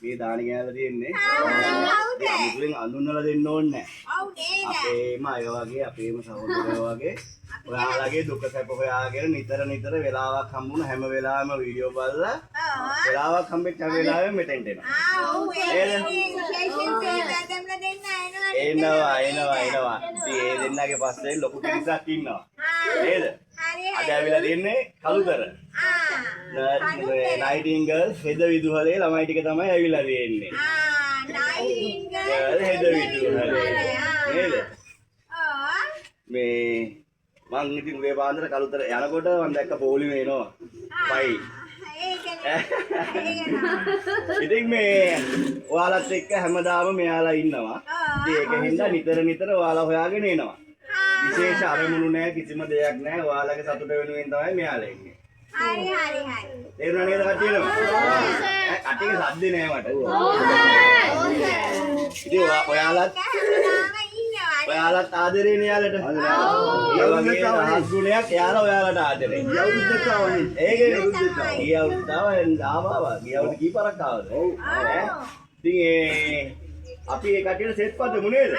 මේ දාන ගෑවලා තියෙන්නේ. මුලින් අඳුන්වලා දෙන්න ඕනේ නැහැ. අපේම අය වගේ අපේම සහෝදරයෝ වගේ ඔයාලගේ දුක සැප හොයාගෙන නිතර වෙලාවක් හම්බුන හැම වෙලාවෙම වීඩියෝ බලලා වෙලාවක් හම්බෙච්ච හැම වෙලාවෙම මෙතෙන්ට එනවා. එනවා. ඉතින් ඒ දෙන්නගේ පස්සේ ලොකු පිරිසක් ඉන්නවා. නේද? අද ඇවිල්ලා තින්නේ කලුතර. නයිටින්ගල් හෙද විදුහලේ ළමයි ටික තමයි ඇවිල්ලා තියෙන්නේ. නයිටින්ගල් හෙද විදුහලේ. නේද? මේ මං ඉතින් උදේ පාන්දර කලුතර යනකොට මම දැක්ක පොලිමේ එනවා. පයි. ඉතින් මේ ඔයාලත් එක්ක හැමදාම මෙයාලා ඉන්නවා. ඉතින් ඒකෙන්ද නිතර ඔයාලා හොයාගෙන එනවා. විශේෂ අරමුණු නැහැ කිසිම දෙයක් නැහැ. ඔයාලගේ සතුට වෙනුවෙන් තමයි මෙයාලා ඉන්නේ. හරි. තේරුණා නේද කට්ටියම? කට්ටියගේ සද්ද නෑ මට. ඉතින් ඔයාලත් ආදරේනේ යාලට. ඒ වගේ රහස් ගුණයක් යාලා ඔයාලට ආදරේ. ඒකේ ආවා. ගියවුරුදු කීපරක් ආවද? ඉතින් අපි ඒ කට්ටියට සෙට් පදමු නේද?